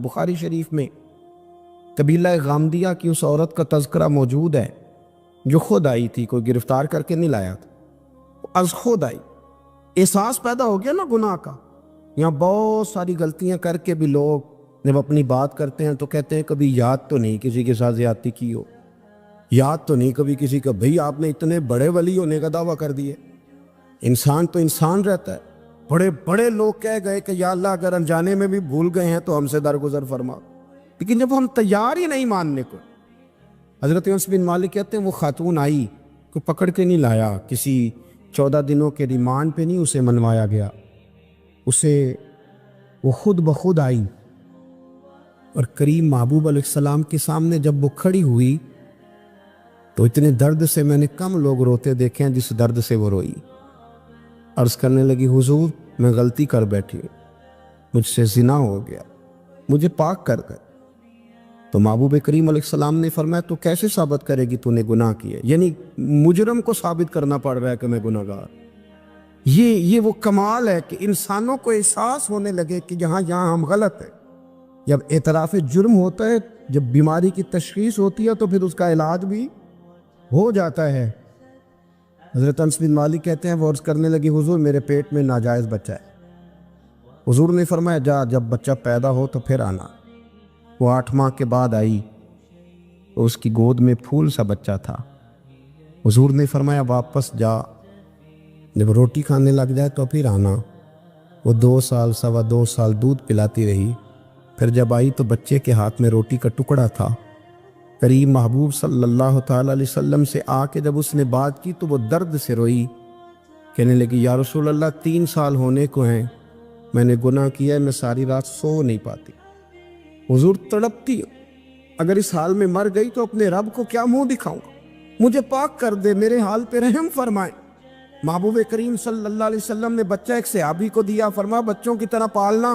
بخاری شریف میں قبیلہ غامدیہ کی اس عورت کا تذکرہ موجود ہے جو خود آئی تھی، کوئی گرفتار کر کے نہیں لایا تھا، از خود آئی۔ احساس پیدا ہو گیا نا گناہ کا۔ یہاں بہت ساری غلطیاں کر کے بھی لوگ جب اپنی بات کرتے ہیں تو کہتے ہیں کبھی یاد تو نہیں کسی کے ساتھ زیادتی کی ہو، یاد تو نہیں کبھی کسی کا، بھئی آپ نے اتنے بڑے ولی ہونے کا دعویٰ کر دیے۔ انسان تو انسان رہتا ہے۔ بڑے بڑے لوگ کہہ گئے کہ یا اللہ اگر انجانے میں بھی بھول گئے ہیں تو ہم سے درگزر فرما، لیکن جب ہم تیار ہی نہیں ماننے کو۔ حضرت انس بن مالک کہتے ہیں وہ خاتون آئی، کو پکڑ کے نہیں لایا، کسی 14 دنوں کے ریمانڈ پہ نہیں اسے منوایا گیا، اسے وہ خود بخود آئی اور کریم محبوب علیہ السلام کے سامنے جب وہ کھڑی ہوئی تو اتنے درد سے میں نے کم لوگ روتے دیکھے ہیں جس درد سے وہ روئی۔ عرض کرنے لگی حضور میں غلطی کر بیٹھی ہوں، مجھ سے زنا ہو گیا، مجھے پاک کر دے۔ تو محبوب کریم علیہ السلام نے فرمایا تو کیسے ثابت کرے گی تو نے گناہ کیے؟ یعنی مجرم کو ثابت کرنا پڑ رہا ہے کہ میں گناہ گار۔ یہ وہ کمال ہے کہ انسانوں کو احساس ہونے لگے کہ یہاں ہم غلط ہیں۔ جب اعتراف جرم ہوتا ہے، جب بیماری کی تشخیص ہوتی ہے تو پھر اس کا علاج بھی ہو جاتا ہے۔ حضرت انس بن مالک کہتے ہیں وہ عرض کرنے لگی حضور میرے پیٹ میں ناجائز بچہ ہے۔ حضور نے فرمایا جا جب بچہ پیدا ہو تو پھر آنا۔ وہ 8 ماہ کے بعد آئی تو اس کی گود میں پھول سا بچہ تھا۔ حضور نے فرمایا واپس جا، جب روٹی کھانے لگ جائے تو پھر آنا۔ وہ 2 سال 2.25 سال دودھ پلاتی رہی، پھر جب آئی تو بچے کے ہاتھ میں روٹی کا ٹکڑا تھا۔ کریم محبوب صلی اللہ تعالیٰ علیہ وسلم سے آ کے جب اس نے بات کی تو وہ درد سے روئی، کہنے لگی یا رسول اللہ 3 سال ہونے کو ہیں، میں نے گناہ کیا ہے، میں ساری رات سو نہیں پاتی۔ حضور تڑپتی اگر اس حال میں مر گئی تو اپنے رب کو کیا منہ دکھاؤں گا، مجھے پاک کر دے، میرے حال پہ رحم فرمائے۔ محبوب کریم صلی اللہ علیہ وسلم نے بچہ ایک صحابی کو دیا، فرمایا بچوں کی طرح پالنا،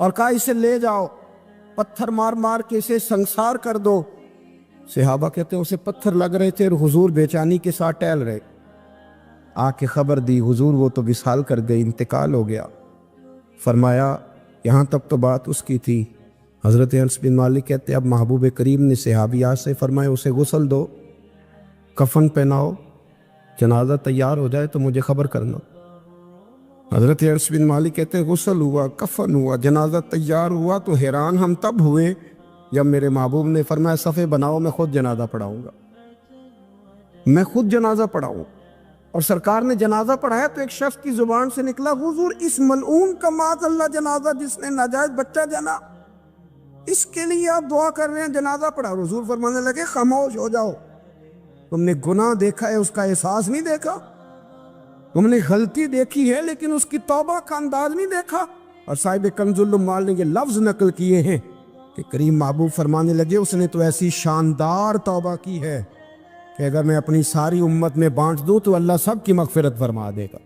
اور کہا اسے لے جاؤ، پتھر مار مار کے اسے سنسار کر دو۔ صحابہ کہتے ہیں اسے پتھر لگ رہے تھے اور حضور بیچانی کے ساتھ ٹہل رہے۔ آ کے خبر دی حضور وہ تو وصال کر گئی، انتقال ہو گیا۔ فرمایا یہاں تک تو بات اس کی تھی۔ حضرت انس بن مالک کہتے اب محبوب کریم نے صحابیات سے فرمایا اسے غسل دو، کفن پہناؤ، جنازہ تیار ہو جائے تو مجھے خبر کرنا۔ حضرت انس بن مالک کہتے ہیں غسل ہوا، کفن ہوا، جنازہ تیار ہوا تو حیران ہم تب ہوئے جب میرے محبوب نے فرمایا صفے بناؤ، میں خود جنازہ پڑھاؤں گا، میں خود جنازہ پڑھاؤں۔ اور سرکار نے جنازہ پڑھایا تو ایک شخص کی زبان سے نکلا حضور اس ملعون کا معاذ اللہ جنازہ جس نے ناجائز بچہ جنا، اس کے لیے آپ دعا کر رہے ہیں، جنازہ پڑھا۔ حضور فرمانے لگے خاموش ہو جاؤ، تم نے گناہ دیکھا ہے اس کا احساس نہیں دیکھا، تم نے غلطی دیکھی ہے لیکن اس کی توبہ کا انداز نہیں دیکھا۔ اور صاحب کنز العمال نے یہ لفظ نقل کیے ہیں کہ کریم محبوب فرمانے لگے اس نے تو ایسی شاندار توبہ کی ہے کہ اگر میں اپنی ساری امت میں بانٹ دوں تو اللہ سب کی مغفرت فرما دے گا۔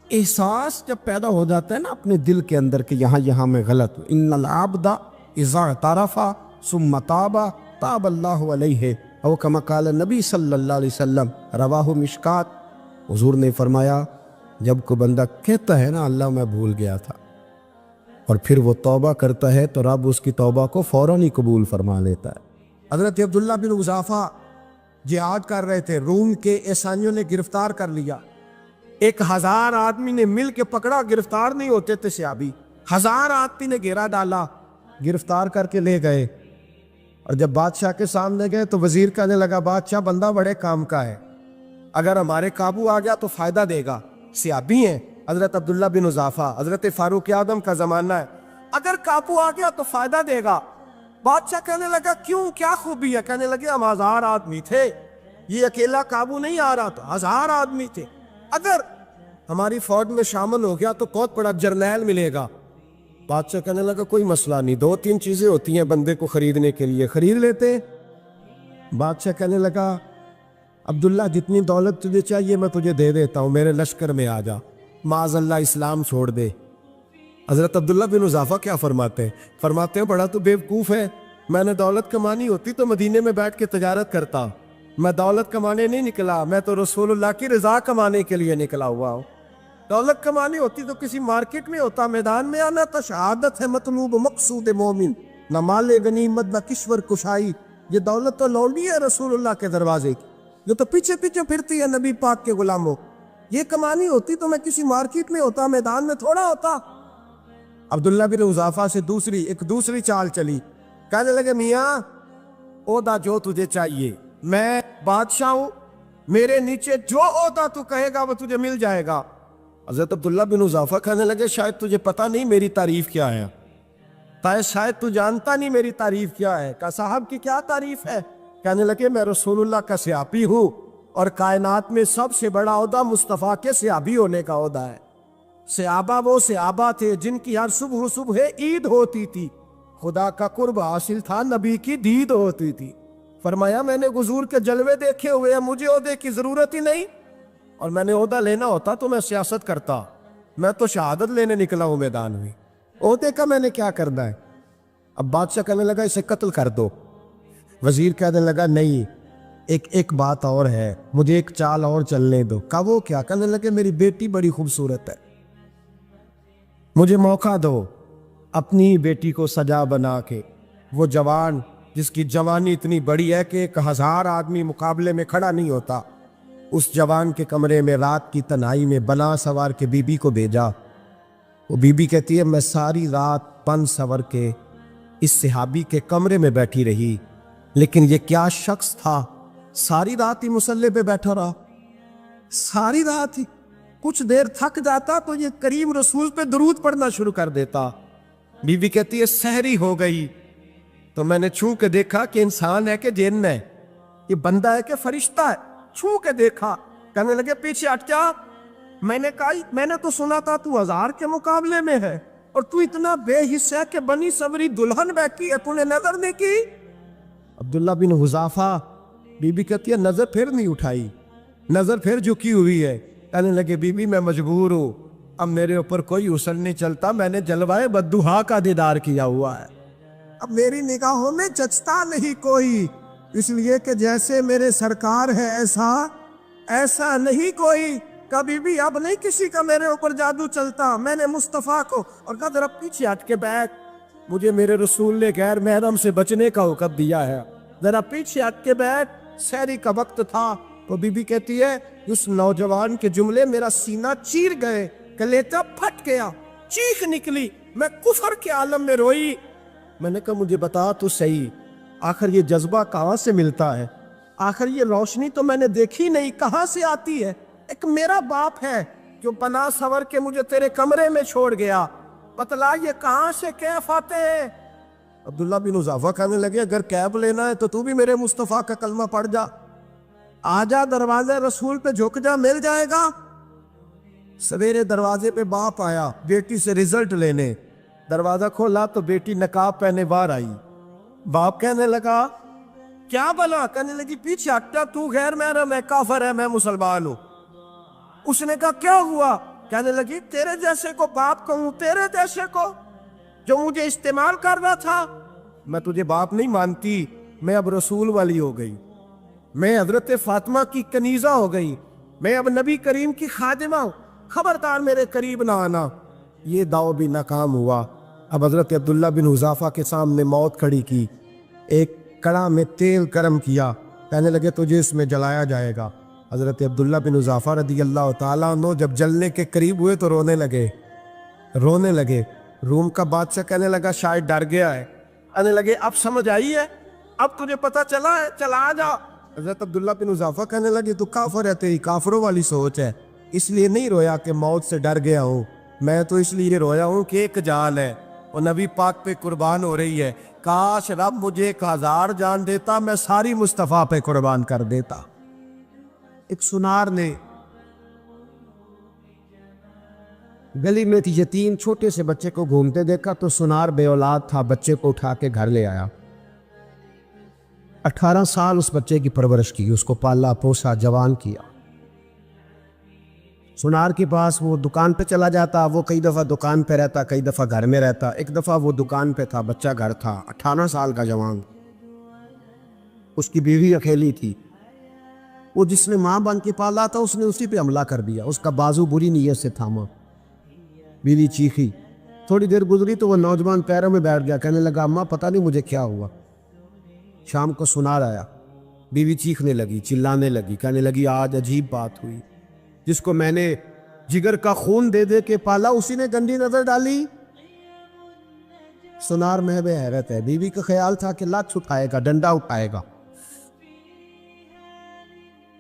احساس جب پیدا ہو جاتا ہے نا اپنے دل کے اندر کہ یہاں میں غلط ہوں، ان العبد اذا اعترف ثم تاب تاب اللہ علیہ او کما قال نبی صلی اللہ علیہ وسلم، رواہ مشکات۔ حضور نے فرمایا جب کوئی بندہ کہتا ہے نا اللہ میں بھول گیا تھا، اور پھر وہ توبہ کرتا ہے تو رب اس کی توبہ کو فوراً ہی قبول فرما لیتا ہے۔ حضرت عبداللہ بن حذافہ جہاد کر رہے تھے، روم کے عیسائیوں نے گرفتار کر لیا، 1000 آدمی نے مل کے پکڑا، گرفتار نہیں ہوتے تھے صحابی، 1000 آدمی نے گھیرا ڈالا، گرفتار کر کے لے گئے۔ اور جب بادشاہ کے سامنے گئے تو وزیر کہنے لگا بادشاہ بندہ بڑے کام کا ہے، اگر ہمارے قابو آ گیا تو فائدہ دے گا، صحابی ہیں حضرت عبداللہ بن حذافہ، حضرت فاروق اعظم کا زمانہ ہے، اگر قابو آ گیا تو فائدہ دے گا۔ بادشاہ کہنے لگا کیوں، کیا خوبی ہے؟ کہنے لگے ہم 1000 آدمی تھے، یہ اکیلا قابو نہیں آ رہا تھا، 1000 آدمی تھے، اگر ہماری فوج میں شامل ہو گیا تو بہت بڑا جرنیل ملے گا۔ بادشاہ کہنے لگا کوئی مسئلہ نہیں، 2-3 چیزیں ہوتی ہیں بندے کو خریدنے کے لیے، خرید لیتے۔ بادشاہ کہنے لگا عبداللہ جتنی دولت تجھے چاہیے میں تجھے دے دیتا ہوں، میرے لشکر میں آ جا، معاذ اللہ اسلام چھوڑ دے۔ حضرت عبداللہ بن حذافہ کیا فرماتے ہیں بڑا تو بیوقوف ہے، میں نے دولت کمانی ہوتی تو مدینے میں بیٹھ کے تجارت کرتا، میں دولت کمانے نہیں نکلا، میں تو رسول اللہ کی رضا کمانے کے لیے نکلا ہوا ہوں۔ دولت کمانی ہوتی تو کسی مارکیٹ میں ہوتا، میدان میں آنا تو شہادت ہے مطلوب مقصود مومن، نہ مال غنیمت نہ کشور کشائی۔ یہ دولت تو لوٹی ہے رسول اللہ کے دروازے کی، جو تو پیچھے پیچھے پھرتی ہے نبی پاک کے غلاموں۔ یہ کمانی ہوتی تو میں کسی مارکیٹ میں ہوتا، میدان میں تھوڑا ہوتا۔ عبداللہ بن حذافہ سے ایک دوسری چال چلی، کہنے لگے میاں عہدہ جو تجھے چاہیے، میں بادشاہ ہوں، میرے نیچے جو عہدہ تو کہے گا وہ تجھے مل جائے گا۔ حضرت عبداللہ بن حذافہ کہنے لگے شاید تجھے پتہ نہیں میری تعریف کیا ہے، شاید تو جانتا نہیں میری تعریف کیا ہے۔ کہا صاحب کی کیا تعریف ہے؟ کہنے لگے میں رسول اللہ کا صحابی ہوں، اور کائنات میں سب سے بڑا عہدہ مصطفیٰ کے صحابی ہونے کا عہدہ ہے۔ صحابہ وہ صحابہ تھے جن کی ہر صبح صبح عید ہوتی تھی، خدا کا قرب حاصل تھا، نبی کی دید ہوتی تھی۔ فرمایا میں نے حضور کے جلوے دیکھے ہوئے ہیں، مجھے عہدے کی ضرورت ہی نہیں، اور میں نے عہدہ لینا ہوتا تو میں سیاست کرتا، میں تو شہادت لینے نکلا ہوں میدان میں، عہدے کا میں نے کیا کرنا ہے؟ اب بادشاہ کہنے لگا اسے قتل کر دو۔ وزیر کہنے لگا نہیں، ایک بات اور ہے، مجھے ایک چال اور چلنے دو۔ کہا وہ کیا؟ کہنے لگے میری بیٹی بڑی خوبصورت ہے، مجھے موقع دو اپنی بیٹی کو سجا بنا کے، وہ جوان جس کی جوانی اتنی بڑی ہے کہ 1000 آدمی مقابلے میں کھڑا نہیں ہوتا، اس جوان کے کمرے میں رات کی تنہائی میں بنا سوار کے بی بی کو بھیجا۔ وہ بی بی کہتی ہے میں ساری رات بن سور کے اس صحابی کے کمرے میں بیٹھی رہی، لیکن یہ کیا شخص تھا، ساری رات ہی مسلح پہ بیٹھا رہا، ساری رات ہی، کچھ دیر تھک جاتا تو یہ کریم رسول پہ درود پڑھنا شروع کر دیتا۔ بی بی کہتی ہے سحری ہو گئی تو میں نے چھو کے دیکھا کہ انسان ہے کہ جن ہے، یہ بندہ ہے کہ فرشتہ ہے، چھو کے دیکھا۔ کہنے لگے پیچھے ہٹ جا۔ میں نے کہا میں نے تو سنا تھا تو 1000 کے مقابلے میں ہے، اور تو اتنا بے حصہ ہے کہ بنی سوری دلہن بیٹھی ہے، تو نے نظر نہیں کی؟ عبداللہ بن حذافہ، بی بی کہتی ہے نظر پھر نہیں اٹھائی، نظر پھر جھکی ہوئی ہے۔ کہنے لگے بی بی میں مجبور ہوں، اب میرے اوپر کوئی حسن نہیں چلتا، میں نے جلوائے بددہا کا دیدار کیا ہوا ہے، اب میری نگاہوں میں جچتا نہیں کوئی، اس لیے کہ جیسے میرے سرکار ہے ایسا نہیں کوئی، کبھی بھی اب نہیں کسی کا میرے اوپر جادو چلتا۔ میں نے مصطفیٰ کو، اور کہا ذرا پیچھے ہٹ کے بیٹھ، مجھے میرے رسول نے غیر محرم سے بچنے کا حکم دیا ہے، ذرا پیچھے ہٹ کے بیٹھ۔ سحری کا وقت تھا تو بی بی کہتی ہے اس نوجوان کے جملے میرا سینہ چیر گئے، کلیجہ پھٹ گیا، چیخ نکلی، میں کفر کے عالم میں روئی۔ میں نے کہا مجھے بتا تو صحیح، آخر یہ جذبہ کہاں سے ملتا ہے؟ آخر یہ روشنی تو میں نے دیکھی نہیں، کہاں سے آتی ہے؟ ایک میرا باپ ہے جو بنا سور کے مجھے تیرے کمرے میں چھوڑ گیا، بتلا یہ کہاں سے کیف آتے ہیں؟ عبداللہ بن حذافہ کہنے لگے اگر کیف لینا ہے تو بھی میرے مصطفیٰ کا کلمہ پڑھ جا، آجا دروازے رسول پہ جھک جا، مل جائے گا۔ سویرے دروازے پہ باپ آیا بیٹی سے رزلٹ لینے، دروازہ کھولا تو بیٹی نقاب پہنے باہر آئی۔ باپ کہنے لگا کیا بلا؟ کہنے لگی پیچھے ہٹا، تو غیر محرم ہے، کافر ہے، میں مسلمان ہوں۔ اس نے کہا کیا ہوا؟ کہنے لگی تیرے جیسے کو باپ کہوں، تیرے جیسے کو جو مجھے استعمال کر رہا تھا، میں تجھے باپ نہیں مانتی، میں اب رسول والی ہو گئی، میں حضرت فاطمہ کی کنیزہ ہو گئی، میں اب نبی کریم کی خادمہ ہوں، خبردار میرے قریب نہ آنا۔ یہ داؤ بھی ناکام ہوا۔ اب حضرت عبداللہ بن حذافہ کے سامنے موت کھڑی کی، ایک کڑا میں تیل گرم کیا، کہنے لگے تجھے اس میں جلایا جائے گا۔ حضرت عبداللہ بن حذافہ رضی اللہ تعالیٰ عنہ جب جلنے کے قریب ہوئے تو رونے لگے۔ روم کا بادشاہ کہنے لگا شاید ڈر گیا ہے، کہنے لگے اب سمجھ آئی ہے، اب تجھے پتہ چلا ہے، چلا آ جا۔ حضرت عبداللہ بن حذافہ کہنے لگے تو کافر ہے، تیری کافروں والی سوچ ہے، اس لیے نہیں رویا کہ موت سے ڈر گیا ہوں، میں تو اس لیے رویا ہوں کہ ایک جان ہے وہ نبی پاک پہ قربان ہو رہی ہے، کاش رب مجھے 1000 جان دیتا، میں ساری مصطفیٰ پہ قربان کر دیتا۔ ایک سنار نے گلی میں یتیم چھوٹے سے بچے کو گھومتے دیکھا تو سنار بے اولاد تھا، بچے کو اٹھا کے گھر لے آیا، 18 سال اس بچے کی پرورش کی، اس کو پالا پوسا، جوان کیا۔ سنار کے پاس وہ دکان پہ چلا جاتا، وہ کئی دفعہ دکان پہ رہتا، کئی دفعہ گھر میں رہتا۔ ایک دفعہ وہ دکان پہ تھا، بچہ گھر تھا، 18 سال کا جوان، اس کی بیوی اکیلی تھی۔ وہ جس نے ماں بن کے پالا تھا اس نے اسی پہ حملہ کر دیا، اس کا بازو بری نیت سے تھاما۔ بیوی چیخی، تھوڑی دیر گزری تو وہ نوجوان پیروں میں بیٹھ گیا، کہنے لگا اماں پتہ نہیں مجھے کیا ہوا۔ شام کو سنار آیا، بیوی چیخنے لگی، چلانے لگی، کہنے لگی آج عجیب بات ہوئی، جس کو میں نے جگر کا خون دے دے کے پالا اسی نے گندی نظر ڈالی۔ سنار محب حیرت ہے، بیوی کا خیال تھا کہ لات اٹھائے گا، ڈنڈا اٹھائے گا،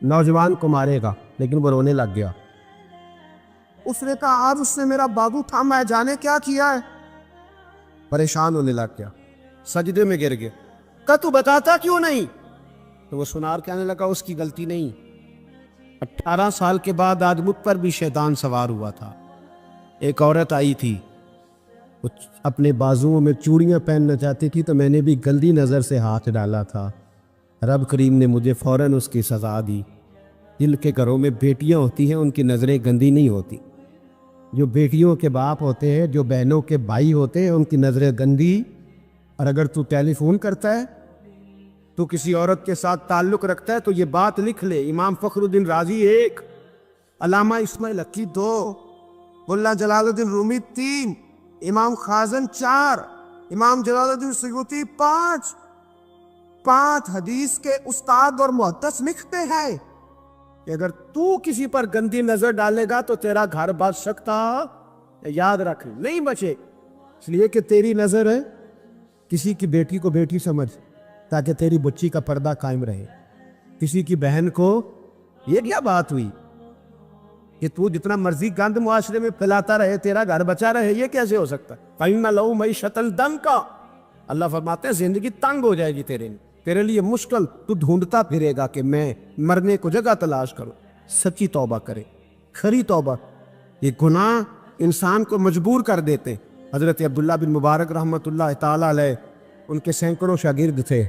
نوجوان کو مارے گا، لیکن وہ رونے لگ گیا۔ اس نے کہا آج اس نے میرا بازو تھاما ہے، جانے کیا کیا ہے۔ پریشان ہونے لگ گیا، سجدے میں گر گیا، کہا تو بتاتا کیوں نہیں؟ تو وہ سنار کہنے لگا اس کی غلطی نہیں، 18 سال کے بعد آج مجھ پر بھی شیطان سوار ہوا تھا۔ ایک عورت آئی تھی، وہ اپنے بازوؤں میں چوڑیاں پہننا چاہتی تھی تو میں نے بھی گندی نظر سے ہاتھ ڈالا تھا، رب کریم نے مجھے فوراً اس کی سزا دی۔ جن کے گھروں میں بیٹیاں ہوتی ہیں ان کی نظریں گندی نہیں ہوتی، جو بیٹیوں کے باپ ہوتے ہیں، جو بہنوں کے بھائی ہوتے ہیں، ان کی نظریں گندی۔ اور اگر تو ٹیلی فون کرتا ہے، تو کسی عورت کے ساتھ تعلق رکھتا ہے تو یہ بات لکھ لے، امام فخر الدین رازی 1، علامہ اسماعیل حقی 2، ملا جلال الدین رومی 3، امام خازن 4، امام جلال الدین سیوطی 5 حدیث کے استاد اور محدث لکھتے ہیں کہ اگر تو کسی پر گندی نظر ڈالے گا تو تیرا گھر بچ سکتا، یاد رکھ نہیں بچے، اس لیے کہ تیری نظر ہے، کسی کی بیٹی کو بیٹی سمجھ تاکہ تیری بچی کا پردہ قائم رہے، کسی کی بہن کو، یہ کیا بات ہوئی کہ تو جتنا مرضی گند معاشرے میں پھیلاتا رہے تیرا گھر بچا رہے، یہ کیسے ہو سکتا؟ فَإِنَّ لَهُ مَعِيشَةً ضَنْكَ، اللہ فرماتے ہیں زندگی تنگ ہو جائے گی تیرے لیے مشکل، تو ڈھونڈتا پھرے گا کہ میں مرنے کو جگہ تلاش کروں۔ سچی توبہ کرے، کھری توبہ۔ یہ گناہ انسان کو مجبور کر دیتے۔ حضرت عبداللہ بن مبارک رحمۃ اللہ تعالیٰ علیہ، ان کے سینکڑوں شاگرد تھے،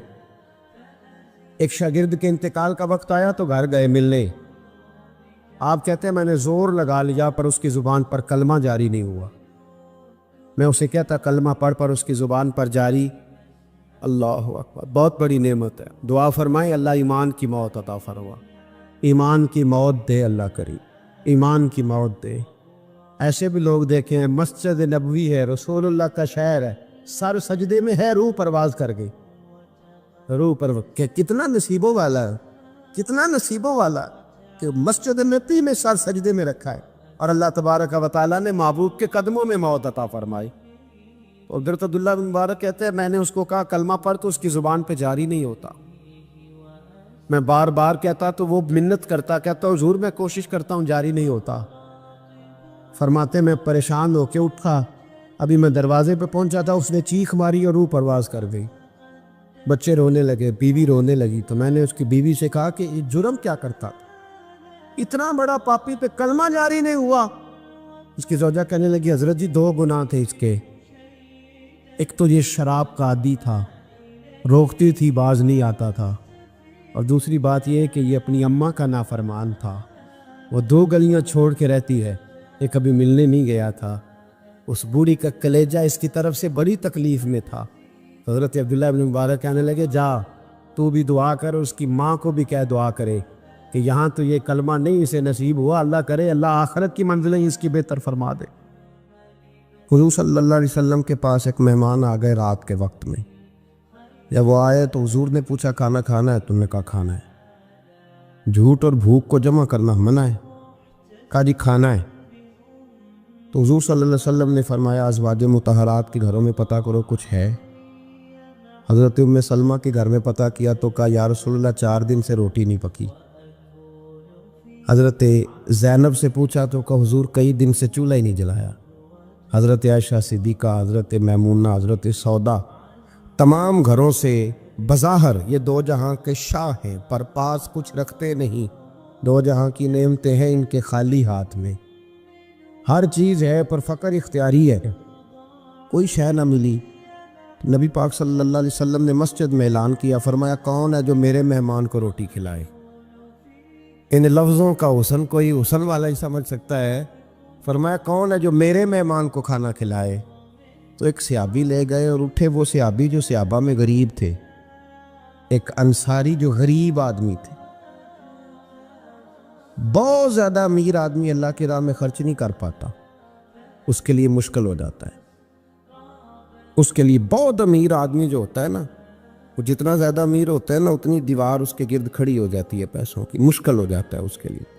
ایک شاگرد کے انتقال کا وقت آیا تو گھر گئے ملنے، آپ کہتے ہیں میں نے زور لگا لیا پر اس کی زبان پر کلمہ جاری نہیں ہوا، میں اسے کہتا کلمہ پڑھ پر اس کی زبان پر جاری، اللہ اکبر، بہت بڑی نعمت ہے، دعا فرمائے اللہ ایمان کی موت عطا فرما، ایمان کی موت دے اللہ کریم، ایمان کی موت دے۔ ایسے بھی لوگ دیکھیں ہیں، مسجد نبوی ہے، رسول اللہ کا شہر ہے، سر سجدے میں ہے، روح پرواز کر گئی، روح پرواز، کہ کتنا نصیبوں والا ہے، کتنا نصیبوں والا ہے کہ مسجد نبوی میں سر سجدے میں رکھا ہے، اور اللہ تبارک و تعالیٰ نے محبوب کے قدموں میں موت عطا فرمائی۔ اور حضرت عبداللہ بن مبارک کہتے ہیں میں نے اس کو کہا کلمہ پڑھ تو اس کی زبان پہ جاری نہیں ہوتا، میں بار بار کہتا تو وہ منت کرتا، کہتا حضور میں کوشش کرتا ہوں جاری نہیں ہوتا۔ فرماتے میں پریشان ہو کے اٹھا، ابھی میں دروازے پہ پہنچا تھا، اس نے چیخ ماری اور روح پرواز کر گئی، بچے رونے لگے، بیوی رونے لگی، تو میں نے اس کی بیوی سے کہا کہ یہ جرم کیا کرتا تھا، اتنا بڑا پاپی پہ کلمہ جاری نہیں ہوا۔ اس کی زوجہ کہنے لگی حضرت جی 2 گناہ تھے اس کے، ایک تو یہ شراب کا عادی تھا، روکتی تھی باز نہیں آتا تھا، اور دوسری بات یہ کہ یہ اپنی اماں کا نافرمان تھا، وہ 2 گلیاں چھوڑ کے رہتی ہے، یہ کبھی ملنے نہیں گیا تھا، اس بوڑھی کا کلیجہ اس کی طرف سے بڑی تکلیف میں تھا۔ حضرت عبداللہ بن مبارک کہنے لگے جا تو بھی دعا کر، اس کی ماں کو بھی کہہ دعا کرے کہ یہاں تو یہ کلمہ نہیں اسے نصیب ہوا، اللہ کرے اللہ آخرت کی منزلیں اس کی بہتر فرما دے۔ حضور صلی اللہ علیہ وسلم کے پاس ایک مہمان آ گئے رات کے وقت میں، جب وہ آئے تو حضور نے پوچھا کھانا کھانا ہے؟ تم نے کہا کھانا ہے۔ جھوٹ اور بھوک کو جمع کرنا منع ہے؟ کہا جی کھانا ہے۔ تو حضور صلی اللہ علیہ وسلم نے فرمایا ازواج مطہرات کے گھروں میں پتہ کرو کچھ ہے۔ حضرت ام سلمہ کے گھر میں پتہ کیا تو کہا یا رسول اللہ 4 دن سے روٹی نہیں پکی۔ حضرت زینب سے پوچھا تو کہا حضور کئی دن سے چولہا ہی نہیں جلایا۔ حضرت عائشہ صدیقہ، حضرت میمونہ، حضرت سودا، تمام گھروں سے بظاہر یہ 2 جہاں کے شاہ ہیں پر پاس کچھ رکھتے نہیں، 2 جہاں کی نعمتیں ہیں ان کے خالی ہاتھ میں، ہر چیز ہے پر فقر اختیاری ہے، کوئی شے نہ ملی۔ نبی پاک صلی اللہ علیہ وسلم نے مسجد میں اعلان کیا، فرمایا کون ہے جو میرے مہمان کو روٹی کھلائے؟ ان لفظوں کا حسن کوئی حسن والا ہی سمجھ سکتا ہے، فرمایا کون ہے جو میرے مہمان کو کھانا کھلائے؟ تو ایک صحابی لے گئے اور اٹھے، وہ صحابی جو صحابہ میں غریب تھے، ایک انصاری جو غریب آدمی تھے، بہت زیادہ امیر آدمی اللہ کی راہ میں خرچ نہیں کر پاتا، اس کے لیے مشکل ہو جاتا ہے۔ اس کے لیے بہت امیر آدمی جو ہوتا ہے نا، وہ جتنا زیادہ امیر ہوتا ہے نا، اتنی دیوار اس کے گرد کھڑی ہو جاتی ہے پیسوں کی، مشکل ہو جاتا ہے اس کے لیے۔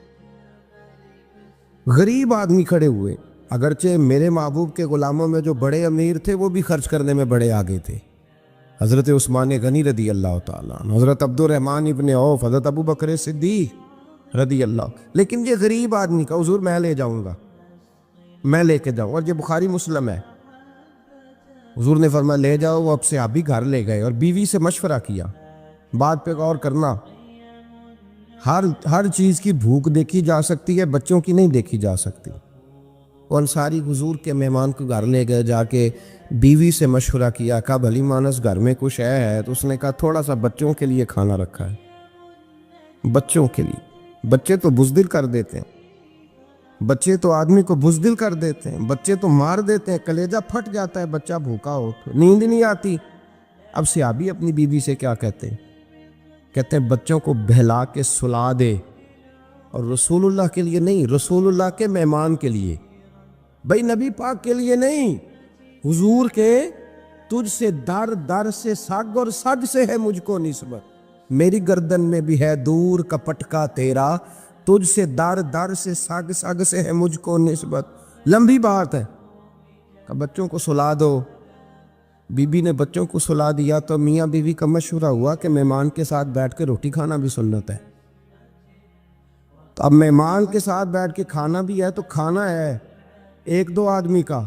غریب آدمی کھڑے ہوئے، اگرچہ میرے محبوب کے غلاموں میں جو بڑے امیر تھے وہ بھی خرچ کرنے میں بڑے آگے تھے، حضرت عثمان غنی رضی اللہ تعالیٰ عنہ، حضرت عبد الرحمن ابن عوف، حضرت ابو بکر صدیق رضی اللہ۔ لیکن یہ غریب آدمی کا حضور میں لے جاؤں گا، میں لے کے جاؤں، اور یہ بخاری مسلم ہے، حضور نے فرمایا لے جاؤ۔ وہ اب سے آپ بھی گھر لے گئے اور بیوی سے مشورہ کیا، بات پہ غور کرنا، ہر چیز کی بھوک دیکھی جا سکتی ہے، بچوں کی نہیں دیکھی جا سکتی۔ وہ انصاری حضور کے مہمان کو گھر لے گئے، جا کے بیوی سے مشورہ کیا، کہا بھلی مانس گھر میں کچھ ہے؟ تو اس نے کہا تھوڑا سا بچوں کے لیے کھانا رکھا ہے، بچوں کے لیے۔ بچے تو بزدل کر دیتے ہیں، بچے تو آدمی کو بزدل کر دیتے ہیں، بچے تو مار دیتے ہیں، کلیجہ پھٹ جاتا ہے بچہ بھوکا ہو تو، نیند نہیں آتی۔ اب صحابی اپنی بیوی سے کیا کہتے ہیں؟ کہتے ہیں بچوں کو بہلا کے سلا دے، اور رسول اللہ کے لیے نہیں، رسول اللہ کے مہمان کے لیے، بھائی نبی پاک کے لیے نہیں، حضور کے تجھ سے در در سے سگ اور سگ سے ہے مجھ کو نسبت، میری گردن میں بھی ہے دور کا پٹکا تیرا، تجھ سے در در سے سگ سگ سے ہے مجھ کو نسبت۔ لمبی بات ہے کہ بچوں کو سلا دو۔ بی بی نے بچوں کو سلا دیا تو میاں بیوی کا مشورہ ہوا کہ مہمان کے ساتھ بیٹھ کے روٹی کھانا بھی سنت ہے۔ تو اب مہمان کے ساتھ بیٹھ کے کھانا بھی ہے تو کھانا ہے ایک دو آدمی کا۔